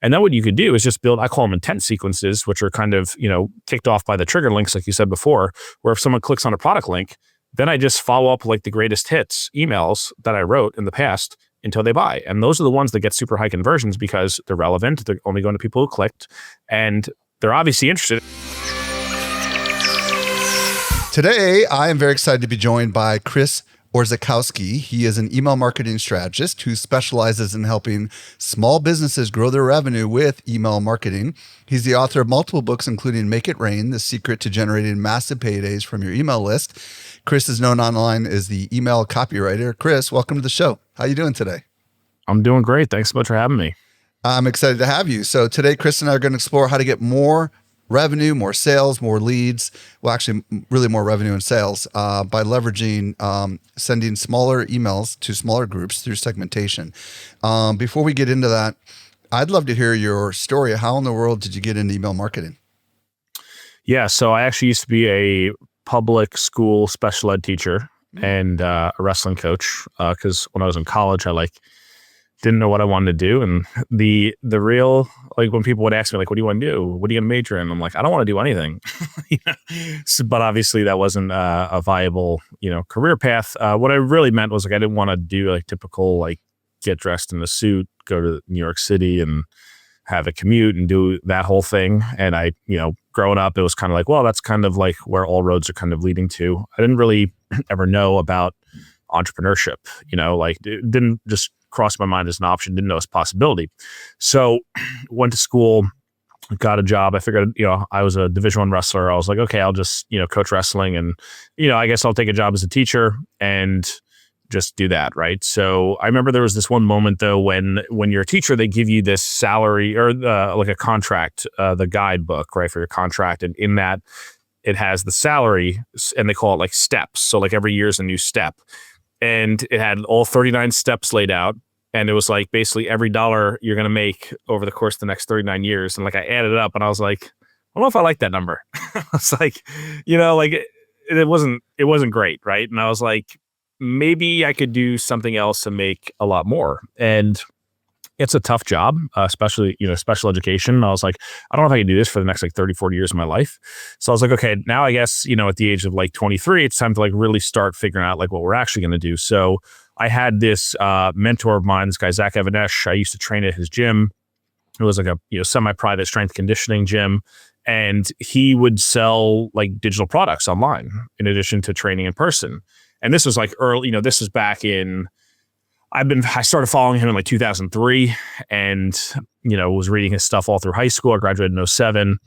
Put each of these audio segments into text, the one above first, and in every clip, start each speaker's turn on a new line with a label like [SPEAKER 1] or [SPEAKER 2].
[SPEAKER 1] And then what you could do is just build, I call them intent sequences, which are kind of, kicked off by the trigger links, like you said before, where if someone clicks on a product link, then I just follow up like the greatest hits emails that I wrote in the past until they buy. And those are the ones that get super high conversions because they're relevant. They're only going to people who clicked and they're obviously interested.
[SPEAKER 2] Today, I am very excited to be joined by Chris Orzechowski. He is an email marketing strategist who specializes in helping small businesses grow their revenue with email marketing. He's the author of multiple books, including Make It Rain, The Secret to Generating Massive Paydays from Your Email List. Chris is known online as the email copywriter. Chris, welcome to the show. How are you doing today?
[SPEAKER 1] I'm doing great. Thanks so much for having me.
[SPEAKER 2] I'm excited to have you. So today, Chris and I are going to explore how to get more revenue, more sales, more leads. Well, actually, really more revenue and sales by leveraging sending smaller emails to smaller groups through segmentation. Before we get into that, I'd love to hear your story. How in the world did you get into email marketing?
[SPEAKER 1] Yeah, so I actually used to be a public school special ed teacher and a wrestling coach because when I was in college, I didn't know what I wanted to do. And the real, when people would ask me, what do you want to do? What are you going to major in? I'm like, I don't want to do anything. But obviously that wasn't a viable, career path. What I really meant was I didn't want to do typical, get dressed in a suit, go to New York City and have a commute and do that whole thing. And I, growing up, it was kind of well, that's kind of where all roads are kind of leading to. I didn't really ever know about entrepreneurship, it didn't just cross my mind as an option, didn't know it's a possibility. So went to school, got a job. I figured, I was a Division I wrestler. I was like, okay, I'll just, coach wrestling and, I guess I'll take a job as a teacher and just do that. Right. So I remember there was this one moment though, when you're a teacher, they give you this salary or a contract, the guidebook, right, for your contract. And in that it has the salary and they call it steps. So every year is a new step. And it had all 39 steps laid out. And it was basically every dollar you're going to make over the course of the next 39 years. And I added it up and I was like, I don't know if I like that number. I was it wasn't great. Right. And I was like, maybe I could do something else and make a lot more. And it's a tough job, especially, special education. I was like, I don't know if I can do this for the next 30, 40 years of my life. So I was like, okay, now I guess, at the age of 23, it's time to really start figuring out what we're actually going to do. So I had this mentor of mine, this guy, Zach Evanesh. I used to train at his gym. It was a semi-private strength conditioning gym. And he would sell digital products online in addition to training in person. And this was early, this was back in, I started following him in 2003 and, was reading his stuff all through high school. I graduated in 2007.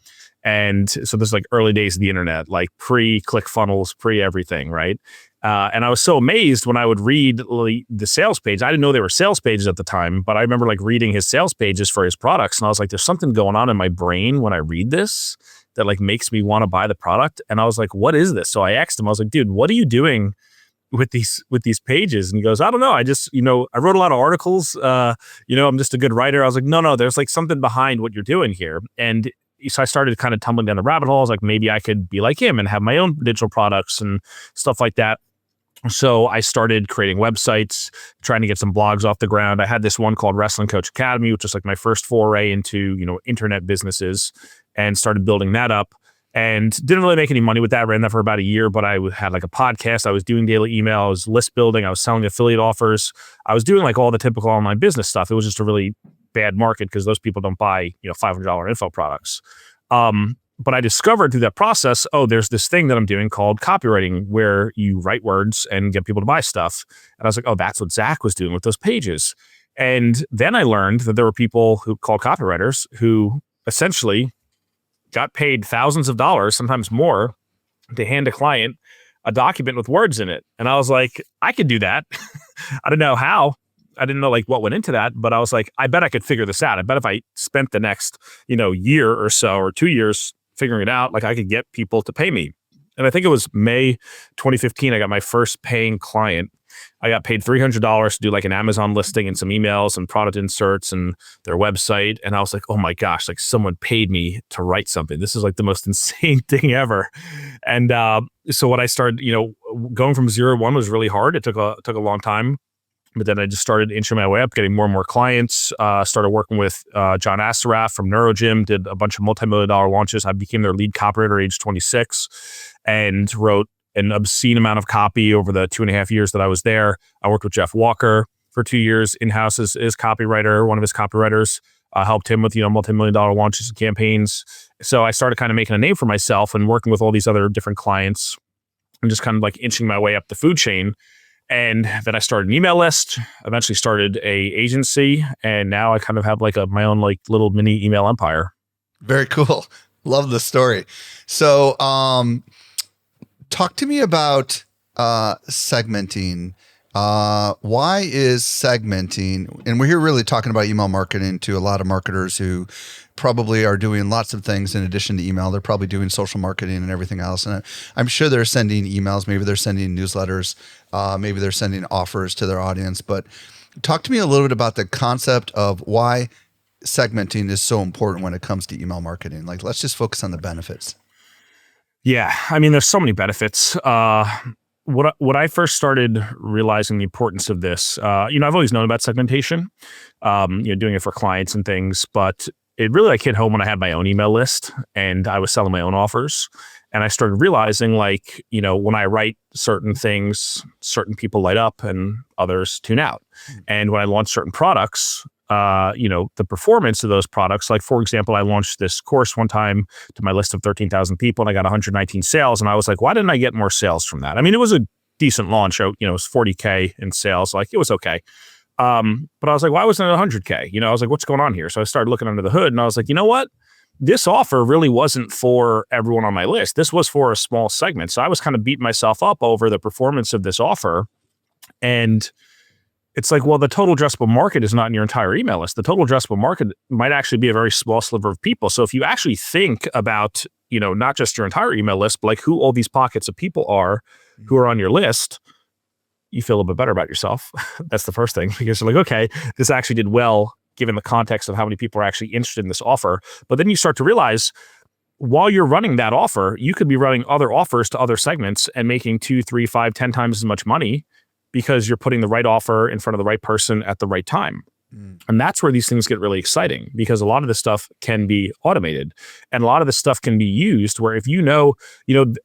[SPEAKER 1] And so this is early days of the internet, pre-ClickFunnels, pre-everything, right? And I was so amazed when I would read the sales page. I didn't know they were sales pages at the time, but I remember reading his sales pages for his products. And I was like, there's something going on in my brain when I read this that makes me want to buy the product. And I was like, what is this? So I asked him, I was like, dude, what are you doing with these pages? And he goes, I don't know. I just, I wrote a lot of articles. I'm just a good writer. I was like, no, there's something behind what you're doing here. And so I started kind of tumbling down the rabbit hole. I was like, maybe I could be like him and have my own digital products and stuff like that. So I started creating websites, trying to get some blogs off the ground. I had this one called Wrestling Coach Academy, which was my first foray into, internet businesses, and started building that up. And didn't really make any money with that. Ran that for about a year, but I had a podcast. I was doing daily email. I was list building. I was selling affiliate offers. I was doing all the typical online business stuff. It was just a really bad market because those people don't buy, $500 info products. But I discovered through that process, there's this thing that I'm doing called copywriting where you write words and get people to buy stuff. And I was like, that's what Zach was doing with those pages. And then I learned that there were people who called copywriters who essentially got paid thousands of dollars, sometimes more, to hand a client a document with words in it. And I was like, I could do that. I don't know how. I didn't know what went into that, but I was like, I bet I could figure this out. I bet if I spent the next, year or so or 2 years figuring it out, I could get people to pay me. And I think it was May 2015, I got my first paying client. I got paid $300 to do an Amazon listing and some emails and product inserts and their website. And I was like, oh my gosh, someone paid me to write something. This is the most insane thing ever. And so what I started, going from 0 to 1 was really hard. It took a long time. But then I just started inching my way up, getting more and more clients. Started working with John Assaraf from NeuroGym, did a bunch of multi-million-dollar launches. I became their lead copywriter age 26 and wrote an obscene amount of copy over the 2.5 years that I was there. I worked with Jeff Walker for 2 years in-house as copywriter, one of his copywriters. Helped him with, multi-million-dollar launches and campaigns. So I started kind of making a name for myself and working with all these other different clients and just kind of like inching my way up the food chain. And then I started an email list, eventually started a agency, and now I kind of have like my own like little mini email empire.
[SPEAKER 2] Very cool. Love the story. So talk to me about segmenting. Why is segmenting, and we're here really talking about email marketing to a lot of marketers who probably are doing lots of things in addition to email. They're probably doing social marketing and everything else. And I'm sure they're sending emails, maybe they're sending newsletters, maybe they're sending offers to their audience. But talk to me a little bit about the concept of why segmenting is so important when it comes to email marketing. Like, let's just focus on the benefits.
[SPEAKER 1] Yeah. I mean, there's so many benefits. What I first started realizing the importance of this, I've always known about segmentation, doing it for clients and things, but it really hit home when I had my own email list and I was selling my own offers. And I started realizing when I write certain things, certain people light up and others tune out. And when I launch certain products, the performance of those products, like for example, I launched this course one time to my list of 13,000 people and I got 119 sales. And I was like, why didn't I get more sales from that? I mean, it was a decent launch. It was 40K in sales. Like it was okay. But I was like, why wasn't it 100K? I was like, what's going on here? So I started looking under the hood and I was like, you know what? This offer really wasn't for everyone on my list. This was for a small segment. So I was kind of beating myself up over the performance of this offer. And it's like, well, the total addressable market is not in your entire email list. The total addressable market might actually be a very small sliver of people. So if you actually think about, not just your entire email list, but like who all these pockets of people are who are on your list, you feel a little bit better about yourself. That's the first thing, because you're like, okay, this actually did well given the context of how many people are actually interested in this offer. But then you start to realize while you're running that offer, you could be running other offers to other segments and making 2, 3, 5, 10 times as much money because you're putting the right offer in front of the right person at the right time. And that's where these things get really exciting, because a lot of this stuff can be automated and a lot of this stuff can be used where if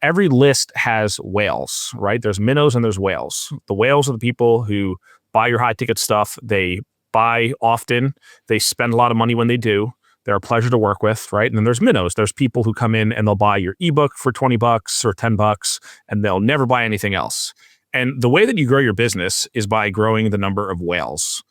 [SPEAKER 1] every list has whales, right? There's minnows and there's whales. The whales are the people who buy your high ticket stuff. They buy often. They spend a lot of money when they do. They're a pleasure to work with, right? And then there's minnows. There's people who come in and they'll buy your ebook for $20 or $10 and they'll never buy anything else. And the way that you grow your business is by growing the number of whales.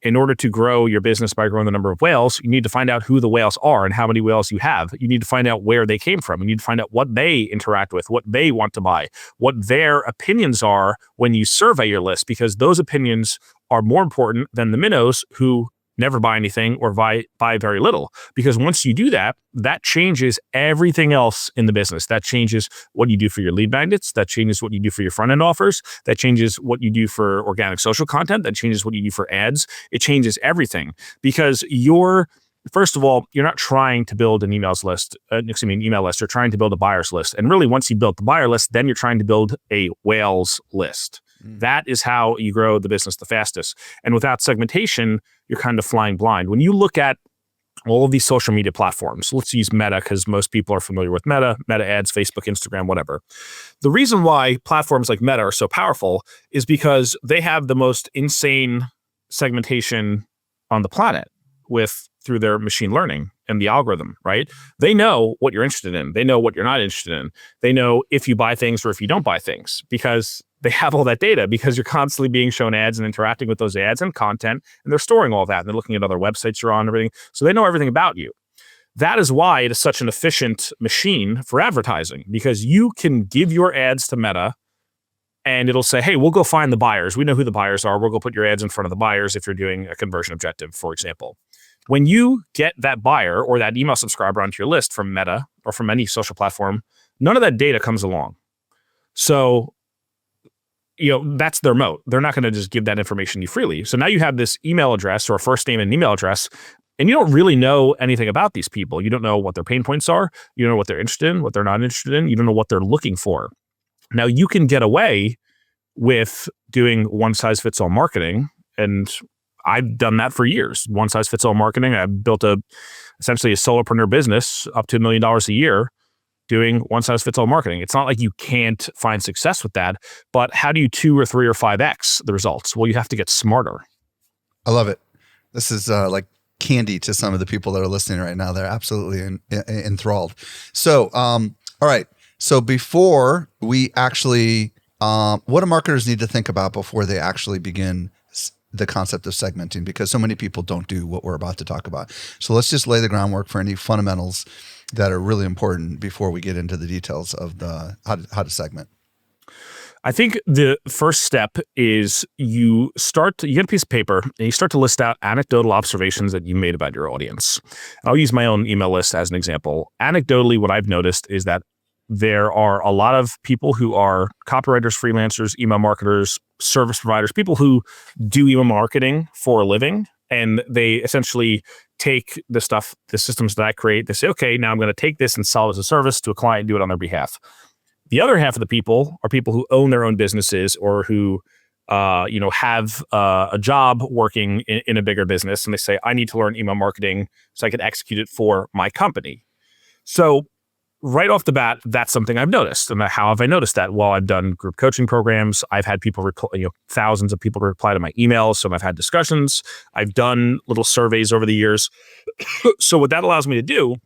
[SPEAKER 1] In order to grow your business by growing the number of whales, you need to find out who the whales are and how many whales you have. You need to find out where they came from. You need to find out what they interact with, what they want to buy, what their opinions are when you survey your list, because those opinions are more important than the minnows who never buy anything or buy very little. Because once you do that, that changes everything else in the business. That changes what you do for your lead magnets. That changes what you do for your front end offers. That changes what you do for organic social content. That changes what you do for ads. It changes everything, because first of all, you're not trying to build an email list. You're trying to build a buyer's list. And really, once you build the buyer list, then you're trying to build a whales list. That is how you grow the business the fastest. And without segmentation, you're kind of flying blind. When you look at all of these social media platforms, let's use Meta because most people are familiar with Meta ads, Facebook, Instagram, whatever. The reason why platforms like Meta are so powerful is because they have the most insane segmentation on the planet through their machine learning and the algorithm, right? They know what you're interested in. They know what you're not interested in. They know if you buy things or if you don't buy things, because they have all that data, because you're constantly being shown ads and interacting with those ads and content, and they're storing all that. And they're looking at other websites you're on and everything. So they know everything about you. That is why it is such an efficient machine for advertising, because you can give your ads to Meta and it'll say, hey, we'll go find the buyers. We know who the buyers are. We'll go put your ads in front of the buyers if you're doing a conversion objective, for example. When you get that buyer or that email subscriber onto your list from Meta or from any social platform, none of that data comes along. So, that's their moat. They're not going to just give that information to you freely. So now you have this email address or a first name and email address, and you don't really know anything about these people. You don't know what their pain points are. You don't know what they're interested in, what they're not interested in. You don't know what they're looking for. Now you can get away with doing one size fits all marketing And I've done that for years. One size fits all marketing. I've built essentially a solopreneur business up to $1 million a year doing one size fits all marketing. It's not like you can't find success with that, but how do you 2 or 3 or 5x the results? Well, you have to get smarter.
[SPEAKER 2] I love it. This is like candy to some of the people that are listening right now. They're absolutely enthralled. So, all right. So before we actually, what do marketers need to think about before they actually begin the concept of segmenting? Because so many people don't do what we're about to talk about. So let's just lay the groundwork for any fundamentals that are really important before we get into the details of the how to segment.
[SPEAKER 1] I think the first step is you get a piece of paper and you start to list out anecdotal observations that you made about your audience. I'll use my own email list as an example. Anecdotally, what I've noticed is that there are a lot of people who are copywriters, freelancers, email marketers, service providers, people who do email marketing for a living, and they essentially take the systems that I create. They say, okay, now I'm going to take this and sell it as a service to a client and do it on their behalf. The other half of the people are people who own their own businesses or who, have a job working in a bigger business, and they say, I need to learn email marketing so I can execute it for my company. So right off the bat, that's something I've noticed. And how have I noticed that? Well, I've done group coaching programs. I've had people thousands of people reply to my emails. So I've had discussions. I've done little surveys over the years. So what that allows me to do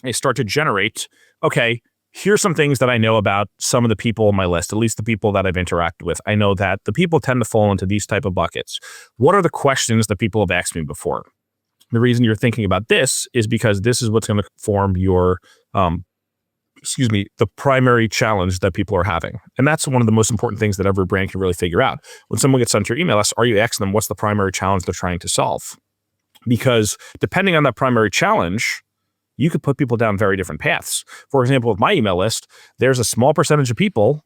[SPEAKER 1] is start to generate, okay, here's some things that I know about some of the people on my list, at least the people that I've interacted with. I know that the people tend to fall into these type of buckets. What are the questions that people have asked me before? The reason you're thinking about this is because this is what's going to form your the primary challenge that people are having. And that's one of the most important things that every brand can really figure out. When someone gets onto your email list, are you asking them what's the primary challenge they're trying to solve? Because depending on that primary challenge, you could put people down very different paths. For example, with my email list, there's a small percentage of people.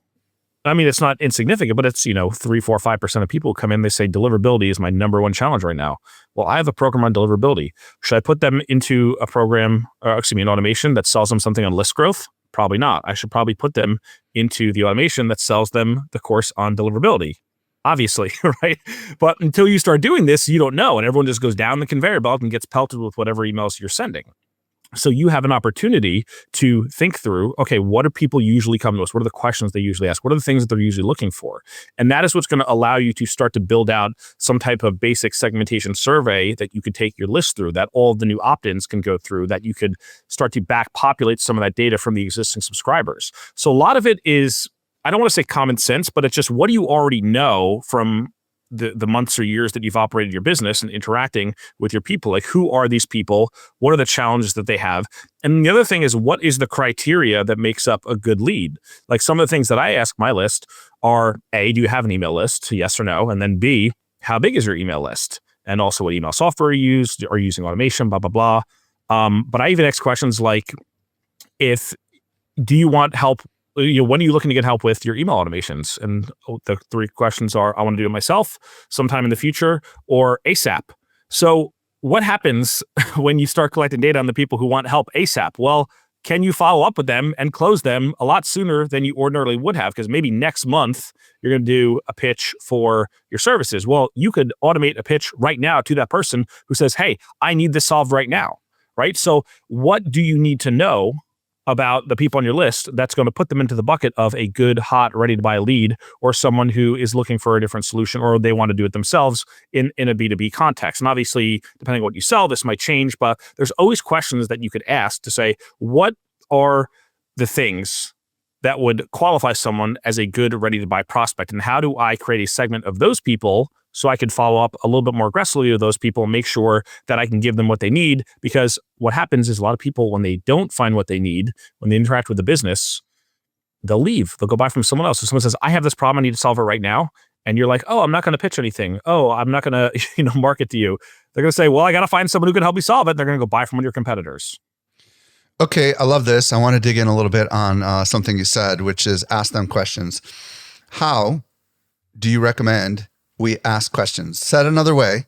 [SPEAKER 1] I mean, it's not insignificant, but it's, 3, 4, 5% of people who come in, they say deliverability is my number one challenge right now. Well, I have a program on deliverability. Should I put them into a program, an automation that sells them something on list growth? Probably not. I should probably put them into the automation that sells them the course on deliverability. Obviously, right? But until you start doing this, you don't know. And everyone just goes down the conveyor belt and gets pelted with whatever emails you're sending. So you have an opportunity to think through, okay, what do people usually come to us? What are the questions they usually ask? What are the things that they're usually looking for? And that is what's going to allow you to start to build out some type of basic segmentation survey that you could take your list through, that all of the new opt-ins can go through, that you could start to back populate some of that data from the existing subscribers. So a lot of it is, I don't want to say common sense, but it's just what do you already know from the months or years that you've operated your business and interacting with your people. Like, who are these people? What are the challenges that they have? And the other thing is, what is the criteria that makes up a good lead? Like, some of the things that I ask my list are, A, do you have an email list? Yes or no? And then B, how big is your email list? And also what email software you use, are you using automation, blah, blah, blah. But I even ask questions like, do you want help? When are you looking to get help with your email automations? And the 3 questions are, I want to do it myself sometime in the future or ASAP. So what happens when you start collecting data on the people who want help ASAP? Well, can you follow up with them and close them a lot sooner than you ordinarily would have? Because maybe next month you're going to do a pitch for your services. Well, you could automate a pitch right now to that person who says, hey, I need this solved right now, right? So what do you need to know about the people on your list that's going to put them into the bucket of a good, hot, ready to buy lead, or someone who is looking for a different solution, or they want to do it themselves in a B2B context? And obviously, depending on what you sell, this might change, but there's always questions that you could ask to say, what are the things that would qualify someone as a good, ready to buy prospect? And how do I create a segment of those people so I could follow up a little bit more aggressively with those people and make sure that I can give them what they need? Because what happens is a lot of people, when they don't find what they need, when they interact with the business, they'll leave. They'll go buy from someone else. So someone says, I have this problem, I need to solve it right now. And you're like, oh, I'm not going to pitch anything. Oh, I'm not going to market to you. They're going to say, well, I got to find someone who can help me solve it. They're going to go buy from one of your competitors.
[SPEAKER 2] Okay, I love this. I want to dig in a little bit on something you said, which is ask them questions. How do you recommend we ask questions? Said another way,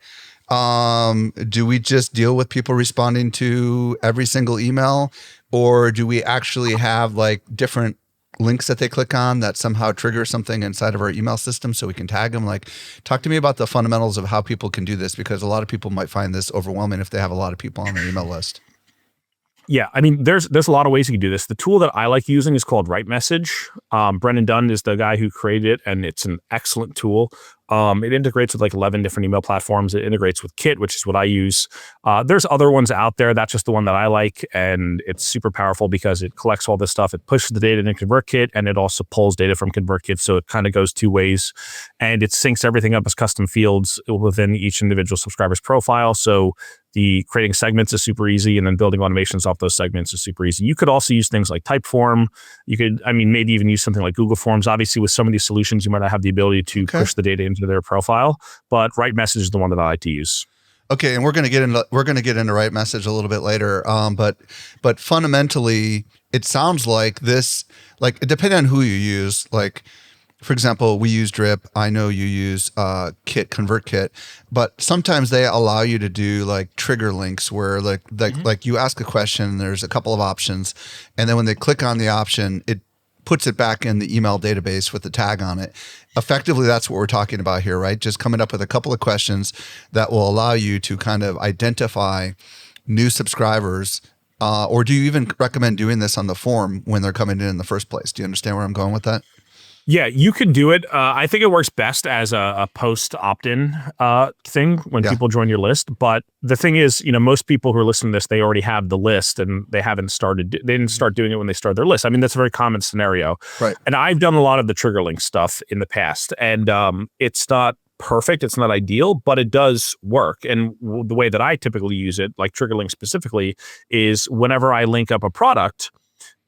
[SPEAKER 2] do we just deal with people responding to every single email, or do we actually have like different links that they click on that somehow trigger something inside of our email system so we can tag them? Like, talk to me about the fundamentals of how people can do this, because a lot of people might find this overwhelming if they have a lot of people on their email list.
[SPEAKER 1] Yeah, I mean, there's a lot of ways you can do this. The tool that I like using is called Write Message. Brendan Dunn is the guy who created it, and it's an excellent tool. It integrates with like 11 different email platforms. It integrates with Kit, which is what I use. There's other ones out there. That's just the one that I like, and it's super powerful because it collects all this stuff. It pushes the data into ConvertKit, and it also pulls data from ConvertKit, so it kind of goes two ways. And it syncs everything up as custom fields within each individual subscriber's profile. So the creating segments is super easy, and then building automations off those segments is super easy. You could also use things like Typeform. You could, maybe even use something like Google Forms. Obviously, with some of these solutions, you might not have the ability to push the data into their profile, but Write Message is the one that I like to use.
[SPEAKER 2] Okay, and we're going to get into Write Message a little bit later. But fundamentally, it sounds like this, like, depending on who you use, like, for example, we use Drip. I know you use ConvertKit, but sometimes they allow you to do like trigger links where like you ask a question, there's a couple of options, and then when they click on the option, it puts it back in the email database with the tag on it. Effectively, that's what we're talking about here, right? Just coming up with a couple of questions that will allow you to kind of identify new subscribers. Or do you even recommend doing this on the form when they're coming in the first place? Do you understand where I'm going with that?
[SPEAKER 1] Yeah, you can do it. I think it works best as a post opt-in thing when people join your list. But the thing is, most people who are listening to this, they already have the list and they didn't start doing it when they started their list. I mean, that's a very common scenario.
[SPEAKER 2] Right.
[SPEAKER 1] And I've done a lot of the trigger link stuff in the past, and it's not perfect. It's not ideal, but it does work. And the way that I typically use it, like trigger link specifically, is whenever I link up a product,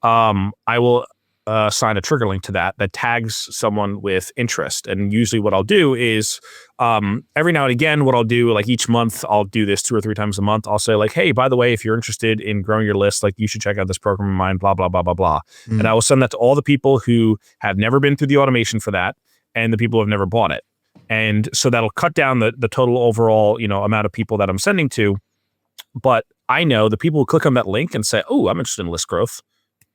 [SPEAKER 1] I will assign a trigger link to that tags someone with interest. And usually what I'll do is every now and again, what I'll do, like each month, I'll do this 2 or 3 times a month. I'll say like, hey, by the way, if you're interested in growing your list, like you should check out this program of mine, blah, blah, blah, blah, blah. And I will send that to all the people who have never been through the automation for that and the people who have never bought it. And so that'll cut down the total overall, amount of people that I'm sending to. But I know the people who click on that link and say, oh, I'm interested in list growth.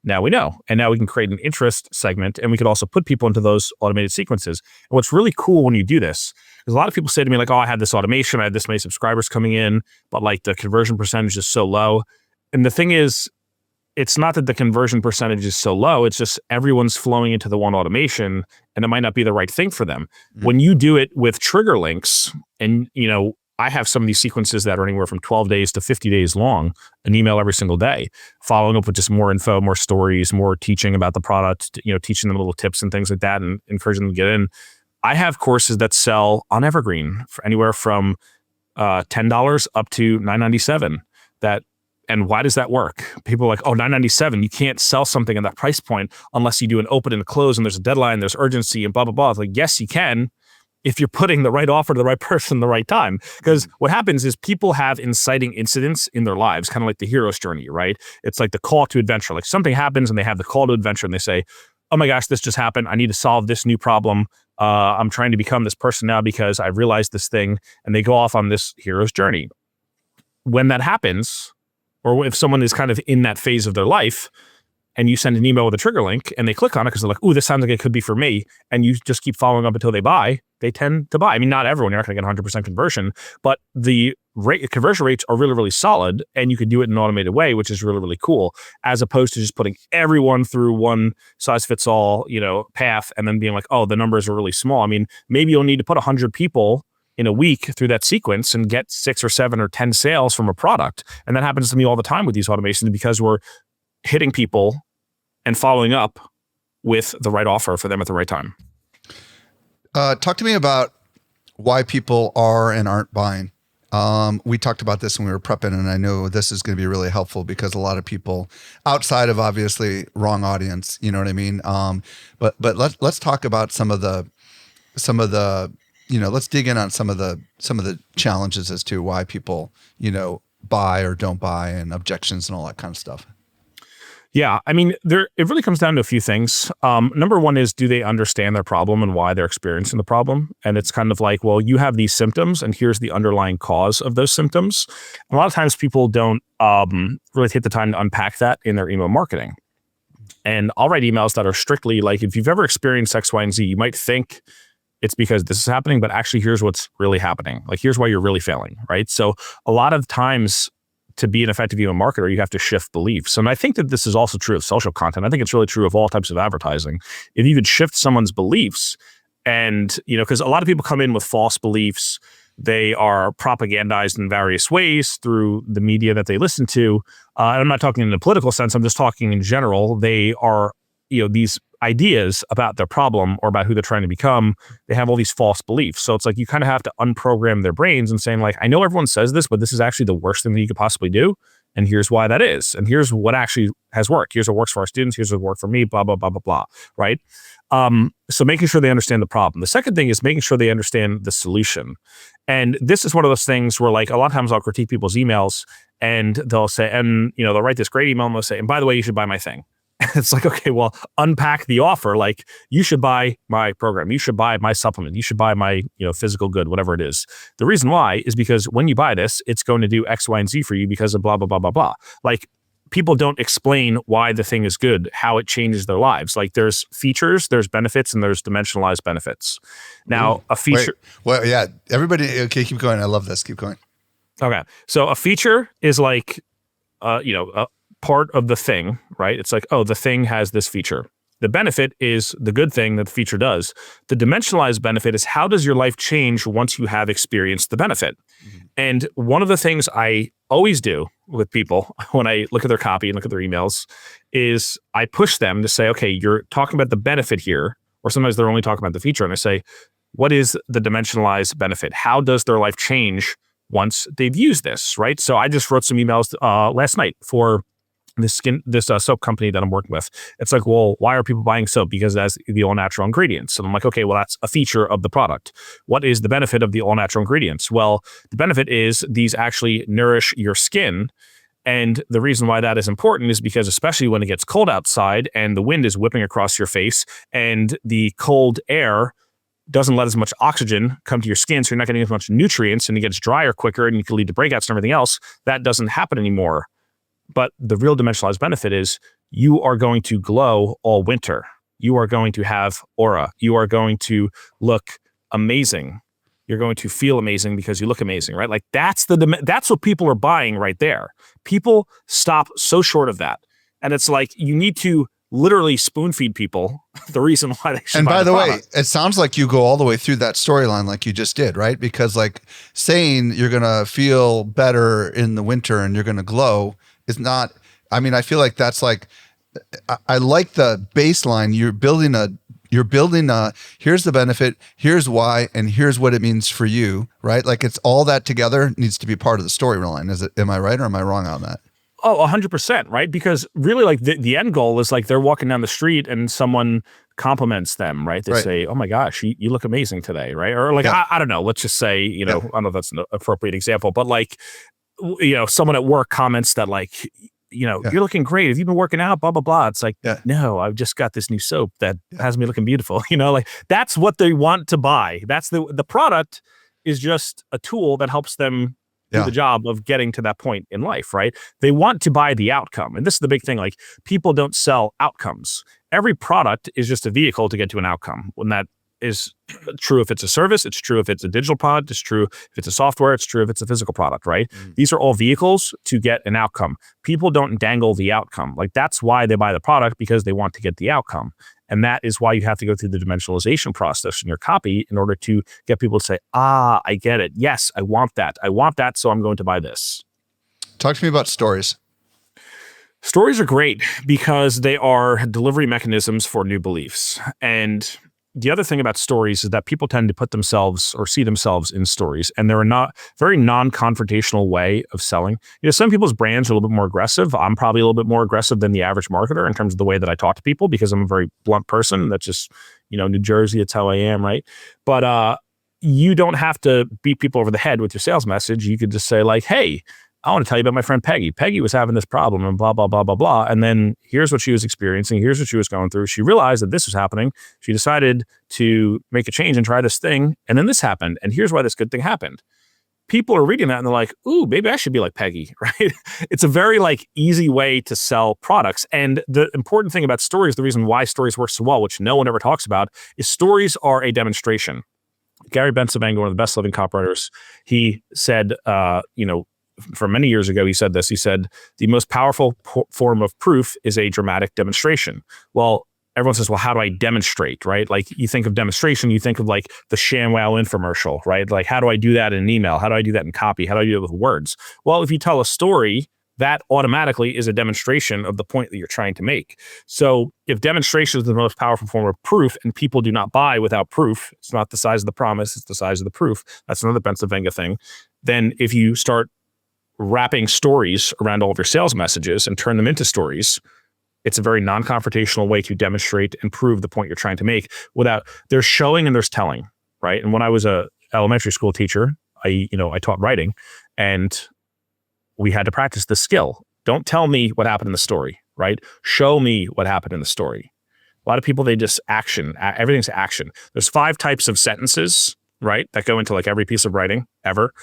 [SPEAKER 1] Now we know. And now we can create an interest segment, and we could also put people into those automated sequences. And what's really cool when you do this is a lot of people say to me like, oh, I had this automation, I had this many subscribers coming in, but like the conversion percentage is so low. And the thing is, it's not that the conversion percentage is so low, it's just everyone's flowing into the one automation and it might not be the right thing for them. When you do it with trigger links, and I have some of these sequences that are anywhere from 12 days to 50 days long, an email every single day, following up with just more info, more stories, more teaching about the product, teaching them little tips and things like that and encouraging them to get in. I have courses that sell on Evergreen for anywhere from $10 up to $9.97. And why does that work? People are like, oh, $9.97, you can't sell something at that price point unless you do an open and a close and there's a deadline, there's urgency and blah, blah, blah. It's like, yes, you can, if you're putting the right offer to the right person the right time. Because what happens is people have inciting incidents in their lives, kind of like the hero's journey, right? It's like the call to adventure. Like something happens and they have the call to adventure and they say, oh my gosh, this just happened. I need to solve this new problem. I'm trying to become this person now because I realized this thing. And they go off on this hero's journey. When that happens, or if someone is kind of in that phase of their life, and you send an email with a trigger link and they click on it because they're like, ooh, this sounds like it could be for me. And you just keep following up until they buy, they tend to buy. I mean, not everyone, you're not going to get 100% conversion, but the conversion rates are really, really solid. And you can do it in an automated way, which is really, really cool, as opposed to just putting everyone through one size fits all, path and then being like, oh, the numbers are really small. I mean, maybe you'll need to put 100 people in a week through that sequence and get 6 or 7 or 10 sales from a product. And that happens to me all the time with these automations because we're hitting people and following up with the right offer for them at the right time.
[SPEAKER 2] Talk to me about why people are and aren't buying. We talked about this when we were prepping, and I know this is going to be really helpful because a lot of people outside of obviously wrong audience, you know what I mean? But let's talk about some of the let's dig in on some of the challenges as to why people, buy or don't buy and objections and all that kind of stuff.
[SPEAKER 1] Yeah, I mean, it really comes down to a few things. Number one is, do they understand their problem and why they're experiencing the problem? And it's kind of like, well, you have these symptoms and here's the underlying cause of those symptoms. And a lot of times people don't really take the time to unpack that in their email marketing. And I'll write emails that are strictly like, if you've ever experienced X, Y, and Z, you might think it's because this is happening, but actually here's what's really happening. Like, here's why you're really failing, right? So a lot of times to be an effective email marketer, you have to shift beliefs. And I think that this is also true of social content. I think it's really true of all types of advertising. If you could shift someone's beliefs and, because a lot of people come in with false beliefs, they are propagandized in various ways through the media that they listen to. And I'm not talking in a political sense. I'm just talking in general. They are, these ideas about their problem or about who they're trying to become. They have all these false beliefs. So it's like you kind of have to unprogram their brains and saying like, I know everyone says this, but this is actually the worst thing that you could possibly do. And here's why that is. And here's what actually has worked. Here's what works for our students. Here's what worked for me, blah, blah, blah, blah, blah. Right? So making sure they understand the problem. The second thing is making sure they understand the solution. And this is one of those things where like a lot of times I'll critique people's emails and they'll say, and they'll write this great email and they'll say, and by the way, you should buy my thing. It's like, okay, well, unpack the offer. Like, you should buy my program. You should buy my supplement. You should buy my, physical good, whatever it is. The reason why is because when you buy this, it's going to do X, Y, and Z for you because of blah, blah, blah, blah, blah. Like, people don't explain why the thing is good, how it changes their lives. Like, there's features, there's benefits, and there's dimensionalized benefits. Now, a feature.
[SPEAKER 2] Wait, well, yeah, everybody. Okay, keep going. I love this. Keep going.
[SPEAKER 1] Okay. So a feature is like, a part of the thing, right? It's like, oh, the thing has this feature. The benefit is the good thing that the feature does. The dimensionalized benefit is how does your life change once you have experienced the benefit? Mm-hmm. And one of the things I always do with people when I look at their copy and look at their emails is I push them to say, okay, you're talking about the benefit here, or sometimes they're only talking about the feature. And I say, what is the dimensionalized benefit? How does their life change once they've used this, right? So I just wrote some emails last night for this soap company that I'm working with. It's like, well, why are people buying soap? Because it has the all natural ingredients. And I'm like, okay, well, that's a feature of the product. What is the benefit of the all natural ingredients? Well, the benefit is these actually nourish your skin. And the reason why that is important is because especially when it gets cold outside and the wind is whipping across your face and the cold air doesn't let as much oxygen come to your skin, so you're not getting as much nutrients and it gets drier quicker and you can lead to breakouts and everything else, that doesn't happen anymore. But the real dimensionalized benefit is you are going to glow all winter. You are going to have aura. You are going to look amazing. You're going to feel amazing because you look amazing, right? Like that's what people are buying right there. People stop so short of that. And it's like you need to literally spoon feed people the reason why they should
[SPEAKER 2] and
[SPEAKER 1] buy
[SPEAKER 2] by the way,
[SPEAKER 1] product.
[SPEAKER 2] it sounds like you go all the way through that storyline like you just did, right? Because like saying you're going to feel better in the winter and you're going to glow is not, I mean, I feel like that's like, I like the baseline. You're building a, here's the benefit, here's why, and here's what it means for you, right? Like it's all that together needs to be part of the storyline. Am I right or am I wrong on that?
[SPEAKER 1] Oh, 100%, right? Because really like the end goal is like they're walking down the street and someone compliments them, right? They say, oh my gosh, you look amazing today, right? Or like, I don't know, let's just say, I don't know if that's an appropriate example, but like, someone at work comments that like, you're looking great. Have you been working out? Blah, blah, blah. It's like, no, I've just got this new soap that has me looking beautiful. Like that's what they want to buy. That's the product is just a tool that helps them do the job of getting to that point in life, right? They want to buy the outcome. And this is the big thing. Like people don't sell outcomes. Every product is just a vehicle to get to an outcome. When that is true if it's a service, it's true if it's a digital product, it's true if it's a software, it's true if it's a physical product, right? These are all vehicles to get an outcome. People don't dangle the outcome. Like that's why they buy the product, because they want to get the outcome. And that is why you have to go through the dimensionalization process in your copy in order to get people to say, I get it. Yes, I want that. I want that, so I'm going to buy this.
[SPEAKER 2] Talk to me about stories.
[SPEAKER 1] Stories are great because they are delivery mechanisms for new beliefs. And the other thing about stories is that people tend to put themselves or see themselves in stories, and they're not very non-confrontational way of selling. Some people's brands are a little bit more aggressive. I'm probably a little bit more aggressive than the average marketer in terms of the way that I talk to people because I'm a very blunt person. That's just, New Jersey, it's how I am, right? But you don't have to beat people over the head with your sales message. You could just say like, hey, I want to tell you about my friend Peggy. Peggy was having this problem and blah, blah, blah, blah, blah. And then here's what she was experiencing. Here's what she was going through. She realized that this was happening. She decided to make a change and try this thing. And then this happened. And here's why this good thing happened. people are reading that and they're like, ooh, maybe I should be like Peggy, right? It's a very like easy way to sell products. And the important thing about stories, the reason why stories work so well, which no one ever talks about, is stories are a demonstration. Gary Bencivenga, one of the best living copywriters, he said, for many years ago, he said this. He said, the most powerful form of proof is a dramatic demonstration. Well, everyone says, well, how do I demonstrate, right? Like you think of demonstration, you think of like the ShamWow infomercial, right? Like how do I do that in an email? How do I do that in copy? How do I do it with words? Well, if you tell a story, that automatically is a demonstration of the point that you're trying to make. So if demonstration is the most powerful form of proof and people do not buy without proof, it's not the size of the promise, it's the size of the proof. That's another Bencivenga thing. Then if you start wrapping stories around all of your sales messages and turn them into stories, it's a very non-confrontational way to demonstrate and prove the point you're trying to make without, there's showing and there's telling, right? And when I was a elementary school teacher, I taught writing, and we had to practice the skill. Don't tell me what happened in the story, right? Show me what happened in the story. A lot of people, they just action. Everything's action. There's 5 types of sentences, right, that go into like every piece of writing ever.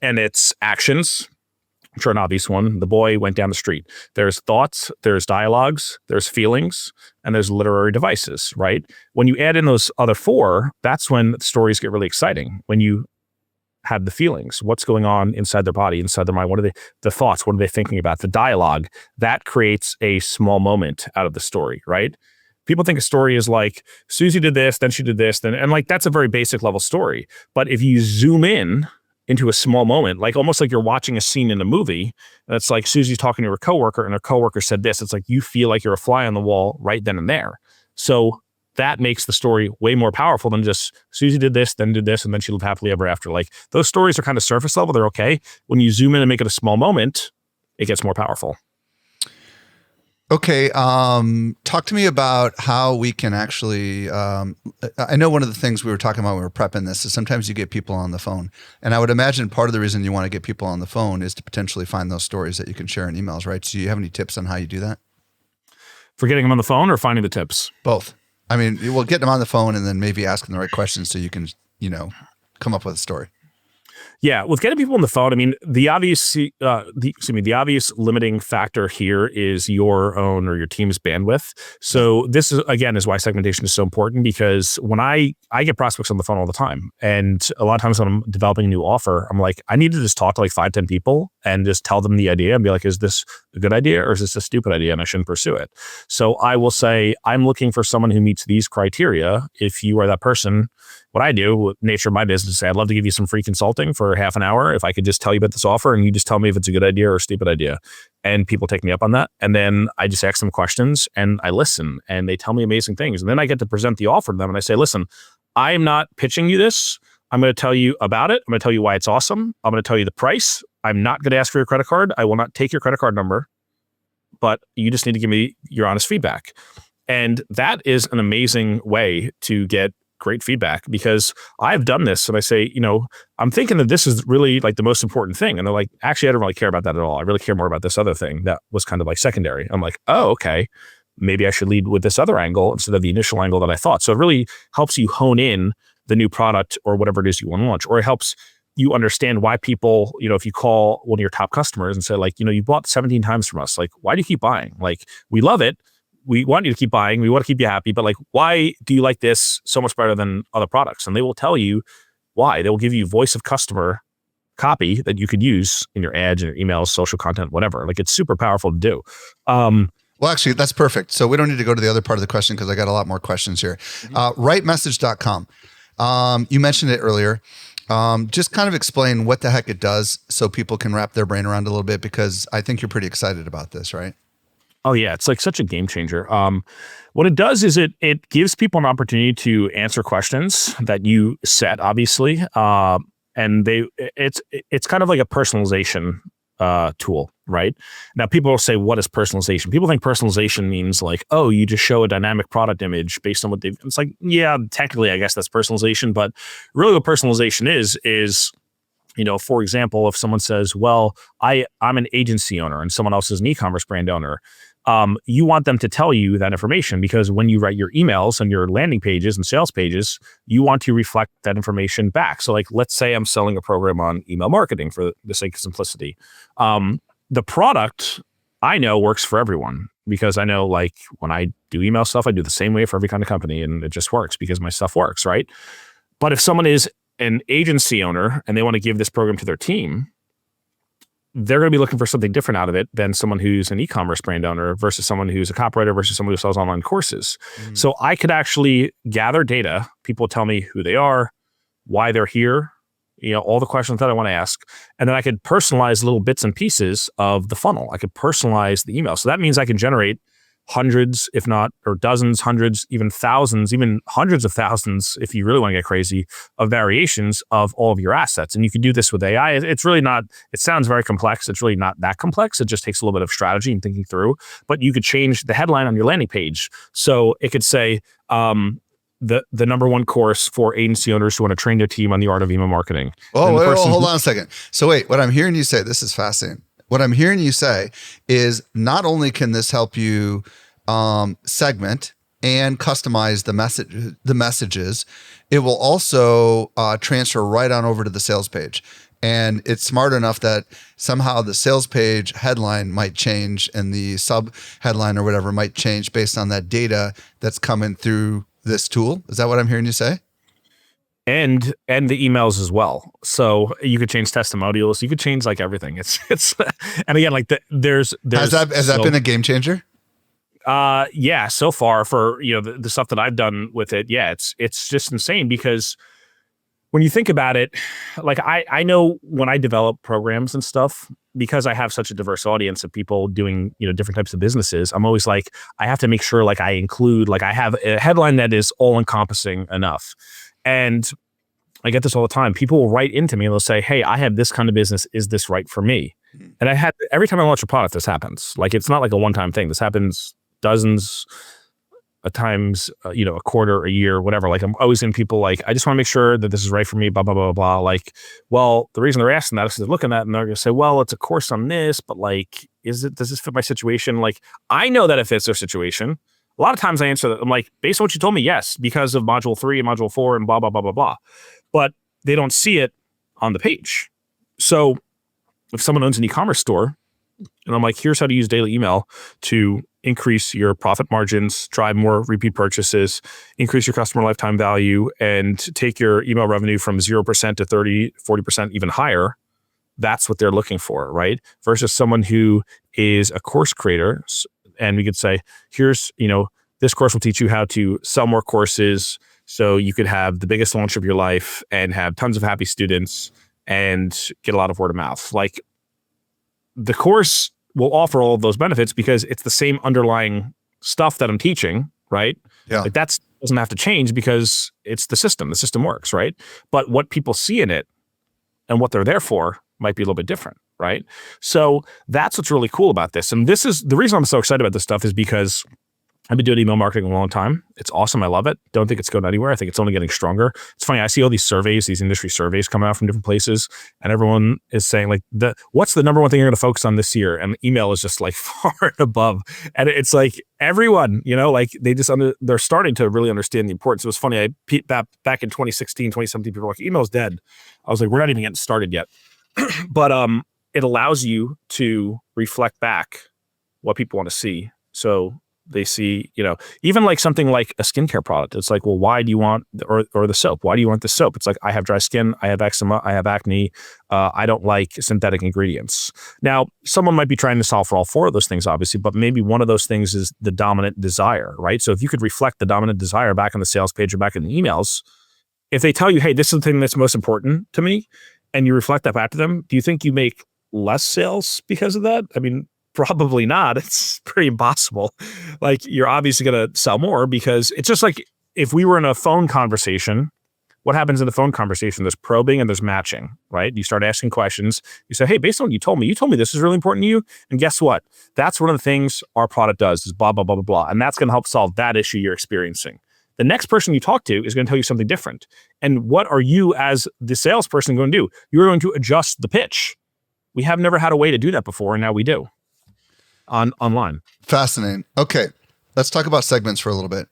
[SPEAKER 1] And it's actions, which are an obvious one. The boy went down the street. There's thoughts, there's dialogues, there's feelings, and there's literary devices, right? When you add in those other 4, that's when the stories get really exciting. When you have the feelings, what's going on inside their body, inside their mind, the thoughts, what are they thinking about? The dialogue, that creates a small moment out of the story, right? People think a story is like, Susie did this, then she did this, and like, that's a very basic level story. But if you zoom in into a small moment, like almost like you're watching a scene in a movie, that's like Susie's talking to her coworker and her coworker said this, it's like you feel like you're a fly on the wall right then and there. So that makes the story way more powerful than just Susie did this, and then she lived happily ever after. Like those stories are kind of surface level. They're okay. When you zoom in and make it a small moment, it gets more powerful.
[SPEAKER 2] Okay. Talk to me about how we can actually, I know one of the things we were talking about when we were prepping this is sometimes you get people on the phone, and I would imagine part of the reason you want to get people on the phone is to potentially find those stories that you can share in emails, right? So do you have any tips on how you do that?
[SPEAKER 1] For getting them on the phone or finding the tips?
[SPEAKER 2] Both. I mean, we'll get them on the phone and then maybe ask them the right questions so you can, come up with a story.
[SPEAKER 1] Yeah, with getting people on the phone, I mean, the obvious limiting factor here is your own or your team's bandwidth. So this is why segmentation is so important, because when I get prospects on the phone all the time, and a lot of times when I'm developing a new offer, I'm like, I need to just talk to like 5-10 people and just tell them the idea and be like, is this a good idea or is this a stupid idea and I shouldn't pursue it? So I will say, I'm looking for someone who meets these criteria. If you are that person, what I do, nature of my business, I'd love to give you some free consulting for half an hour. If I could just tell you about this offer and you just tell me if it's a good idea or a stupid idea. And people take me up on that. And then I just ask them questions and I listen and they tell me amazing things. And then I get to present the offer to them and I say, listen, I'm not pitching you this. I'm going to tell you about it. I'm going to tell you why it's awesome. I'm going to tell you the price. I'm not going to ask for your credit card. I will not take your credit card number, but you just need to give me your honest feedback. And that is an amazing way to get great feedback, because I've done this and I say, I'm thinking that this is really like the most important thing. And they're like, actually, I don't really care about that at all. I really care more about this other thing that was kind of like secondary. I'm like, oh, okay. Maybe I should lead with this other angle instead of the initial angle that I thought. So it really helps you hone in the new product or whatever it is you want to launch, or it helps you understand why people, if you call one of your top customers and say like, you bought 17 times from us, like, why do you keep buying? Like, we love it. We want you to keep buying. We want to keep you happy, but like, why do you like this so much better than other products? And they will tell you why. They will give you voice of customer copy that you could use in your ads and your emails, social content, whatever. Like, it's super powerful to do.
[SPEAKER 2] Well, actually, that's perfect. So we don't need to go to the other part of the question because I got a lot more questions here. Writemessage.com. You mentioned it earlier. Just kind of explain what the heck it does so people can wrap their brain around a little bit, because I think you're pretty excited about this, right?
[SPEAKER 1] Oh yeah, it's like such a game changer. What it does is it gives people an opportunity to answer questions that you set, obviously, and it's kind of like a personalization tool, right? Now, people will say, "What is personalization?" People think personalization means like, "Oh, you just show a dynamic product image based on what they've." It's like, yeah, technically, I guess that's personalization, but really, what personalization is For example, if someone says, well, I'm an agency owner and someone else is an e-commerce brand owner, you want them to tell you that information because when you write your emails and your landing pages and sales pages, you want to reflect that information back. So like, let's say I'm selling a program on email marketing for the sake of simplicity. The product I know works for everyone because I know like when I do email stuff, I do the same way for every kind of company and it just works because my stuff works, right? But if someone is an agency owner and they want to give this program to their team, they're going to be looking for something different out of it than someone who's an e-commerce brand owner versus someone who's a copywriter versus someone who sells online courses. So I could actually gather data. People tell me who they are, why they're here, all the questions that I want to ask. And then I could personalize little bits and pieces of the funnel. I could personalize the email. So that means I can generate hundreds, if not, or dozens, hundreds, even thousands, even hundreds of thousands, if you really want to get crazy, of variations of all of your assets. And you can do this with AI. It's really not, it sounds very complex. It's really not that complex. It just takes a little bit of strategy and thinking through, but you could change the headline on your landing page. So it could say, the number one course for agency owners who want to train their team on the art of email marketing.
[SPEAKER 2] Hold on a second. So wait, what I'm hearing you say, this is fascinating. What I'm hearing you say is not only can this help you segment and customize the messages, it will also transfer right on over to the sales page. And it's smart enough that somehow the sales page headline might change and the sub headline or whatever might change based on that data that's coming through this tool. Is that what I'm hearing you say?
[SPEAKER 1] And the emails as well. So you could change testimonials. You could change like everything. It's and again, like there's
[SPEAKER 2] has that been a game changer?
[SPEAKER 1] Yeah, so far for the stuff that I've done with it, yeah, it's just insane because when you think about it, like I know when I develop programs and stuff, because I have such a diverse audience of people doing different types of businesses, I'm always like I have to make sure like I include like I have a headline that is all encompassing enough. And I get this all the time. People will write into me and they'll say, hey, I have this kind of business. Is this right for me? And every time I launch a product, this happens. Like, it's not like a one-time thing. This happens dozens of times, a quarter, a year, whatever. Like, I'm always in people like, I just want to make sure that this is right for me, blah, blah, blah, blah. Like, well, the reason they're asking that is they're looking at it and they're going to say, well, it's a course on this, but like, does this fit my situation? Like, I know that it fits their situation. A lot of times I answer that. I'm like, based on what you told me, yes, because of module 3 and module 4 and blah, blah, blah, blah, blah. But they don't see it on the page. So if someone owns an e-commerce store and I'm like, here's how to use daily email to increase your profit margins, drive more repeat purchases, increase your customer lifetime value, and take your email revenue from 0% to 30, 40%, even higher. That's what they're looking for, right? Versus someone who is a course creator. And we could say, here's, this course will teach you how to sell more courses so you could have the biggest launch of your life and have tons of happy students and get a lot of word of mouth. Like, the course will offer all of those benefits because it's the same underlying stuff that I'm teaching, right?
[SPEAKER 2] Yeah.
[SPEAKER 1] Like, that doesn't have to change because it's the system. The system works, right? But what people see in it and what they're there for might be a little bit different. Right. So that's what's really cool about this. And this is the reason I'm so excited about this stuff is because I've been doing email marketing a long time. It's awesome. I love it. Don't think it's going anywhere. I think it's only getting stronger. It's funny. I see all these surveys, these industry surveys coming out from different places, and everyone is saying like, what's the number one thing you're going to focus on this year? And email is just like far and above. And it's like everyone, like they're starting to really understand the importance. It was funny. Back in 2016, 2017, people were like, email's dead. I was like, we're not even getting started yet. But it allows you to reflect back what people want to see. So they see, even like something like a skincare product. It's like, well, why do you want, or the soap? Why do you want the soap? It's like, I have dry skin, I have eczema, I have acne. I don't like synthetic ingredients. Now, someone might be trying to solve for all 4 of those things, obviously, but maybe one of those things is the dominant desire, right? So if you could reflect the dominant desire back on the sales page or back in the emails, if they tell you, hey, this is the thing that's most important to me, and you reflect that back to them, do you think you make less sales because of that? I mean, probably not. It's pretty impossible. Like, you're obviously going to sell more because it's just like if we were in a phone conversation, what happens in the phone conversation? There's probing and there's matching, right? You start asking questions. You say, hey, based on what you told me this is really important to you. And guess what? That's one of the things our product does is blah, blah, blah, blah, blah. And that's going to help solve that issue you're experiencing. The next person you talk to is going to tell you something different. And what are you as the salesperson going to do? You're going to adjust the pitch. We have never had a way to do that before, and now we do online.
[SPEAKER 2] Fascinating. Okay, let's talk about segments for a little bit.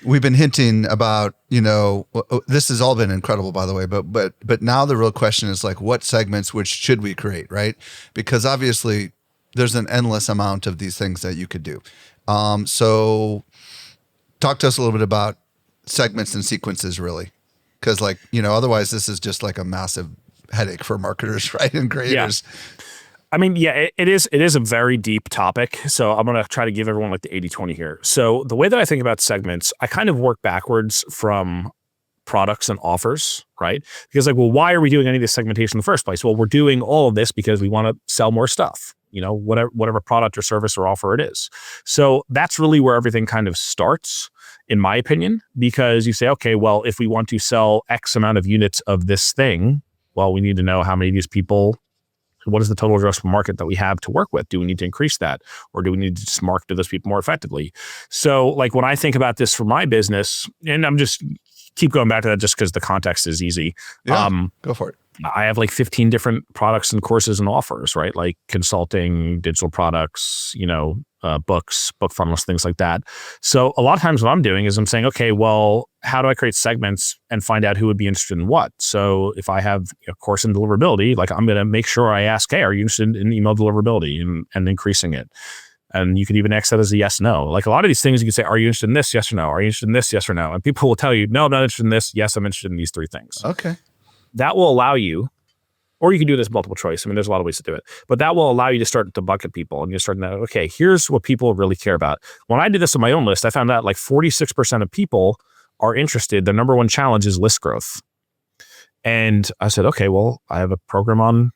[SPEAKER 2] We've been hinting about, this has all been incredible, by the way, but now the real question is like, what segments, which should we create, right? Because obviously there's an endless amount of these things that you could do. So talk to us a little bit about segments and sequences, really. Because otherwise this is just like a massive headache for marketers, right? And creators.
[SPEAKER 1] Yeah. I mean, yeah, it is a very deep topic. So I'm going to try to give everyone like the 80-20 here. So the way that I think about segments, I kind of work backwards from products and offers, right? Because why are we doing any of this segmentation in the first place? Well, we're doing all of this because we want to sell more stuff, whatever product or service or offer it is. So that's really where everything kind of starts, in my opinion, because you say, okay, well, if we want to sell X amount of units of this thing, well, we need to know how many of these people. What is the total addressable market that we have to work with? Do we need to increase that? Or do we need to just market to those people more effectively? So when I think about this for my business, and I'm just keep going back to that just because the context is easy.
[SPEAKER 2] Yeah, go for it.
[SPEAKER 1] I have 15 different products and courses and offers, right? Like consulting, digital products, books, book funnels, things like that. So a lot of times what I'm doing is I'm saying, okay, well, how do I create segments and find out who would be interested in what? So if I have a course in deliverability, I'm going to make sure I ask, hey, are you interested in email deliverability and increasing it? And you can even ask that as a yes, no. A lot of these things you can say, are you interested in this? Yes or no. Are you interested in this? Yes or no. And people will tell you, no, I'm not interested in this. Yes, I'm interested in these 3 things.
[SPEAKER 2] Okay.
[SPEAKER 1] That will allow you, or you can do this multiple choice. I mean, there's a lot of ways to do it, but that will allow you to start to bucket people and you start to know, okay, here's what people really care about. When I did this on my own list, I found out 46% of people are interested. The number one challenge is list growth. And I said, okay, well, I have a program on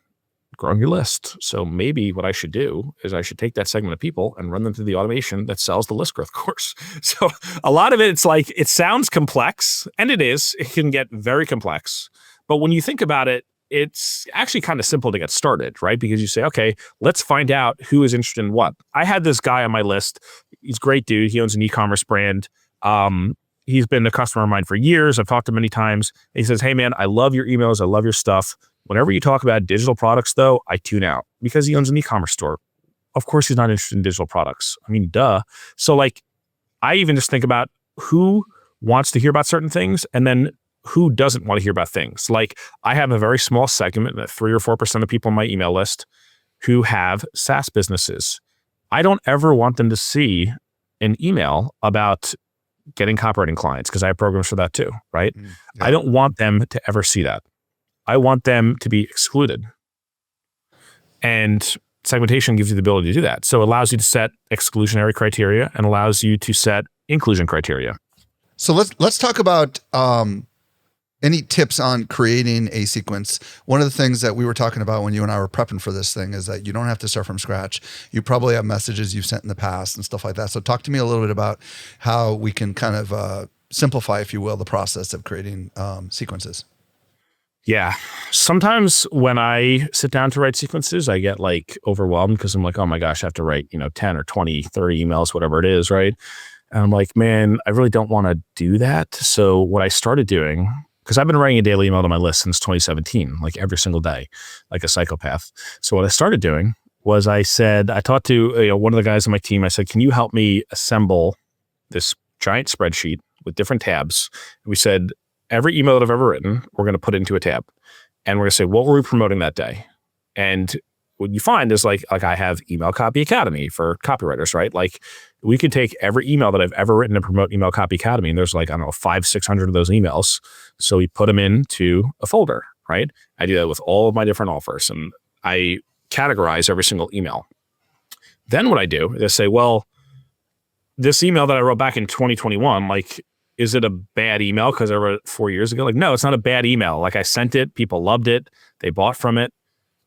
[SPEAKER 1] growing your list. So maybe what I should do is I should take that segment of people and run them through the automation that sells the list growth course. So a lot of it, it's it sounds complex, and it is. It can get very complex. But when you think about it, it's actually kind of simple to get started, right? Because you say, okay, let's find out who is interested in what. I had this guy on my list. He's a great dude. He owns an e-commerce brand. He's been a customer of mine for years. I've talked to him many times. He says, hey man, I love your emails. I love your stuff. Whenever you talk about digital products though, I tune out because he owns an e-commerce store. Of course he's not interested in digital products. I mean, duh. So I even just think about who wants to hear about certain things and then who doesn't want to hear about things. I have a very small segment, 3 or 4% of people on my email list who have SaaS businesses. I don't ever want them to see an email about getting copywriting clients because I have programs for that too, right? Yeah. I don't want them to ever see that. I want them to be excluded. And segmentation gives you the ability to do that. So it allows you to set exclusionary criteria and allows you to set inclusion criteria.
[SPEAKER 2] So let's talk about any tips on creating a sequence. One of the things that we were talking about when you and I were prepping for this thing is that you don't have to start from scratch. You probably have messages you've sent in the past and stuff like that. So talk to me a little bit about how we can kind of simplify, if you will, the process of creating sequences.
[SPEAKER 1] Yeah. Sometimes when I sit down to write sequences, I get overwhelmed because I'm oh my gosh, I have to write, 10 or 20, 30 emails, whatever it is, right? And I'm man, I really don't want to do that. So what I started doing, because I've been writing a daily email to my list since 2017, every single day, like a psychopath. So what I started doing was I talked to one of the guys on my team. I said, can you help me assemble this giant spreadsheet with different tabs? And we said, every email that I've ever written, we're going to put it into a tab. And we're going to say, what were we promoting that day? And what you find is I have Email Copy Academy for copywriters, right? We could take every email that I've ever written to promote Email Copy Academy, and there's 500-600 of those emails. So we put them into a folder, right? I do that with all of my different offers, and I categorize every single email. Then what I do is say, well, this email that I wrote back in 2021, is it a bad email because I wrote it 4 years ago? No, it's not a bad email. I sent it, people loved it, they bought from it.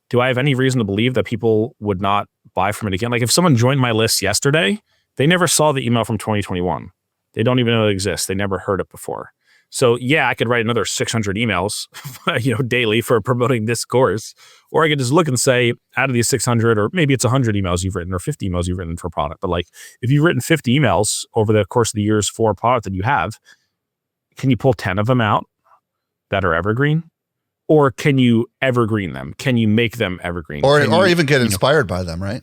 [SPEAKER 1] Do I have any reason to believe that people would not buy from it again? If someone joined my list yesterday, they never saw the email from 2021. They don't even know it exists. They never heard it before. So yeah, I could write another 600 emails, daily for promoting this course, or I could just look and say, out of these 600, or maybe it's 100 emails you've written or 50 emails you've written for a product. But like, if you've written 50 emails over the course of the years for a product that you have, can you pull 10 of them out that are evergreen? Or can you evergreen them? Can you make them evergreen?
[SPEAKER 2] Or even get inspired by them, right?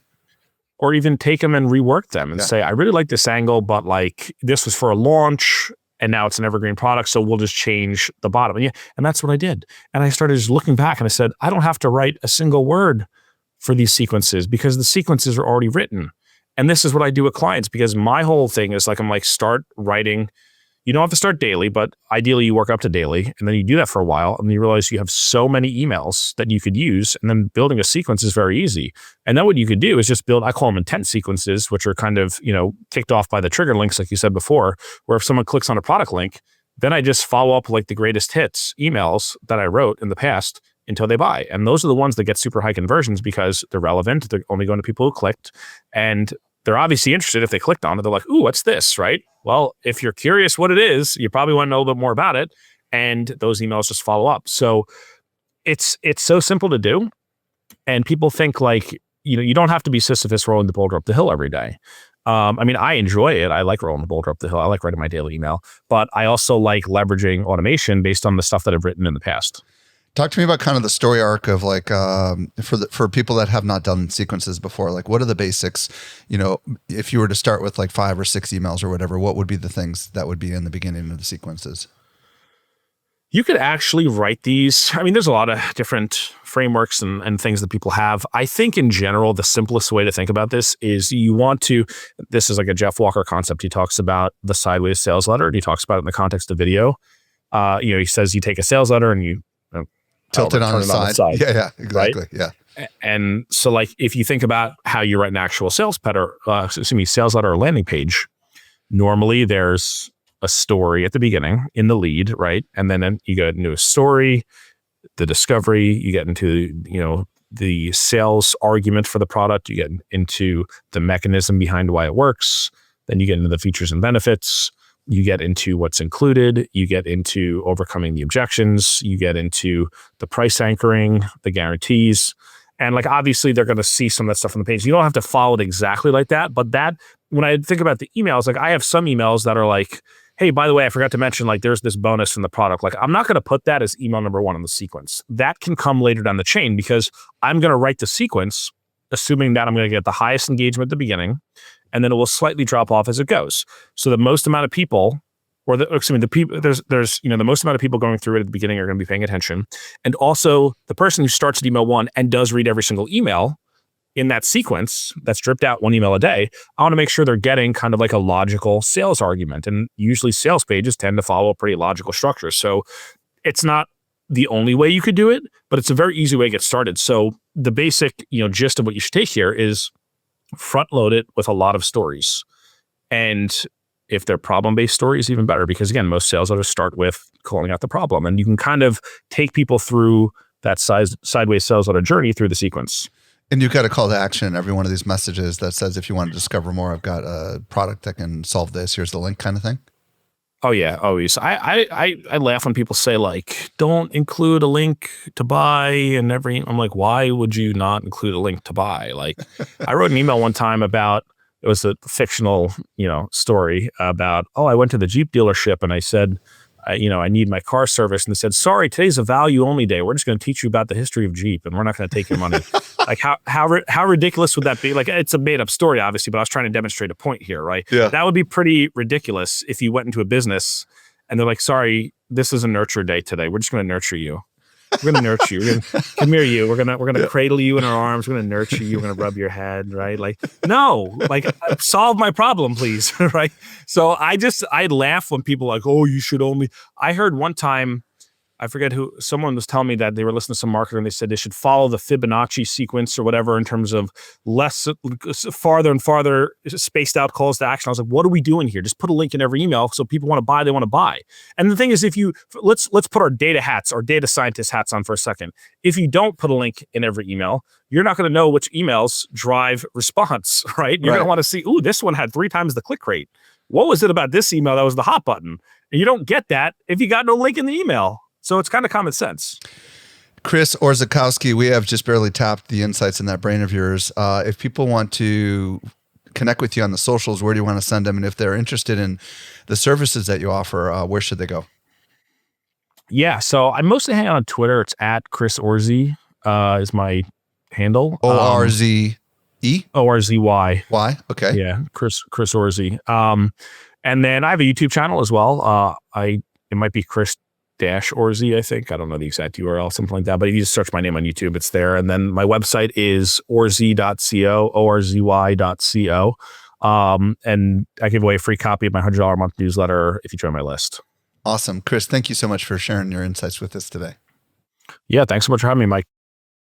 [SPEAKER 1] Or even take them and rework them and say, I really like this angle, but like this was for a launch and now it's an evergreen product, so we'll just change the bottom. And that's what I did. And I started just looking back and I said, I don't have to write a single word for these sequences because the sequences are already written. And this is what I do with clients, because my whole thing is like, I'm like, start writing. You don't have to start daily, but ideally you work up to daily, and then you do that for a while, and then you realize you have so many emails that you could use, and then building a sequence is very easy. And then what you could do is just build, I call them intent sequences, which are kind of, kicked off by the trigger links, like you said before, where if someone clicks on a product link, then I just follow up like the greatest hits emails that I wrote in the past until they buy. And those are the ones that get super high conversions because they're relevant. They're only going to people who clicked, and they're obviously interested. If they clicked on it, they're like, ooh, what's this, right? Well, if you're curious what it is, you probably want to know a little bit more about it. And those emails just follow up. So it's so simple to do. And people think like, you don't have to be Sisyphus rolling the boulder up the hill every day. I enjoy it. I like rolling the boulder up the hill. I like writing my daily email, but I also like leveraging automation based on the stuff that I've written in the past.
[SPEAKER 2] Talk to me about kind of the story arc of like for people that have not done sequences before. Like, what are the basics? If you were to start with like 5 or 6 emails or whatever, what would be the things that would be in the beginning of the sequences?
[SPEAKER 1] You could actually write these. There's a lot of different frameworks and things that people have. I think in general, the simplest way to think about this is this is like a Jeff Walker concept. He talks about the sideways sales letter, and he talks about it in the context of video. He says you take a sales letter and you
[SPEAKER 2] tilt it on the side. Yeah, exactly. Right? Yeah.
[SPEAKER 1] And so like, if you think about how you write an actual sales letter or landing page, normally there's a story at the beginning in the lead, right? And then you get into a story, the discovery, you get into, the sales argument for the product, you get into the mechanism behind why it works, then you get into the features and benefits, you get into what's included, you get into overcoming the objections, you get into the price anchoring, the guarantees. And like, obviously they're going to see some of that stuff on the page. You don't have to follow it exactly like that. But when I think about the emails, like I have some emails that are like, hey, by the way, I forgot to mention, like there's this bonus in the product. Like I'm not going to put that as email number 1 in the sequence. That can come later down the chain because I'm going to write the sequence assuming that I'm going to get the highest engagement at the beginning, and then it will slightly drop off as it goes. So the most amount of people, the most amount of people going through it at the beginning are going to be paying attention. And also the person who starts at email 1 and does read every single email in that sequence that's dripped out 1 email a day, I want to make sure they're getting kind of like a logical sales argument. And usually sales pages tend to follow a pretty logical structure. So it's not the only way you could do it, but it's a very easy way to get started. So the basic, gist of what you should take here is front load it with a lot of stories. And if they're problem-based stories, even better, because again, most sales letters start with calling out the problem, and you can kind of take people through that sideways sales letter journey through the sequence.
[SPEAKER 2] And you've got a call to action in every one of these messages that says, if you want to discover more, I've got a product that can solve this. Here's the link, kind of thing.
[SPEAKER 1] Oh yeah, always. I laugh when people say like, don't include a link to buy and I'm like, why would you not include a link to buy? Like, I wrote an email one time about, it was a fictional, story about, I went to the Jeep dealership and I said, I need my car service. And they said, sorry, today's a value only day. We're just going to teach you about the history of Jeep and we're not going to take your money. Like how ridiculous would that be? Like, it's a made up story, obviously, but I was trying to demonstrate a point here, right?
[SPEAKER 2] Yeah.
[SPEAKER 1] That would be pretty ridiculous if you went into a business and they're like, sorry, this is a nurture day today. We're just going to nurture you. We're going to nurture you. We're going to come here, you. We're going to cradle you in our arms. We're going to nurture you. We're going to rub your head, right? Like, no, like solve my problem, please. Right. So I laugh when people are like, you should only, I heard one time, I forget who, someone was telling me that they were listening to some marketer and they said they should follow the Fibonacci sequence or whatever in terms of farther and farther spaced out calls to action. I was like, what are we doing here? Just put a link in every email. So people want to buy, they want to buy. And the thing is, let's put our data scientist hats on for a second. If you don't put a link in every email, you're not going to know which emails drive response, right? You're going to want to see, this one had 3 times the click rate. what was it about this email that was the hot button? And you don't get that if you got no link in the email. So it's kind of common sense.
[SPEAKER 2] Chris Orzechowski, we have just barely tapped the insights in that brain of yours. If people want to connect with you on the socials, where do you want to send them? And if they're interested in the services that you offer, where should they go?
[SPEAKER 1] Yeah, so I mostly hang out on Twitter. It's at Chris Orzy is my handle.
[SPEAKER 2] ORZE?
[SPEAKER 1] ORZY.
[SPEAKER 2] Why? Okay.
[SPEAKER 1] Yeah, Chris Orzy. And then I have a YouTube channel as well. It might be Chris Orzy, I think. I don't know the exact URL, something like that. But if you just search my name on YouTube, it's there. And then my website is orz.co, ORZY.co. And I give away a free copy of my $100 a month newsletter if you join my list.
[SPEAKER 2] Awesome. Chris, thank you so much for sharing your insights with us today.
[SPEAKER 1] Yeah, thanks so much for having me, Mike.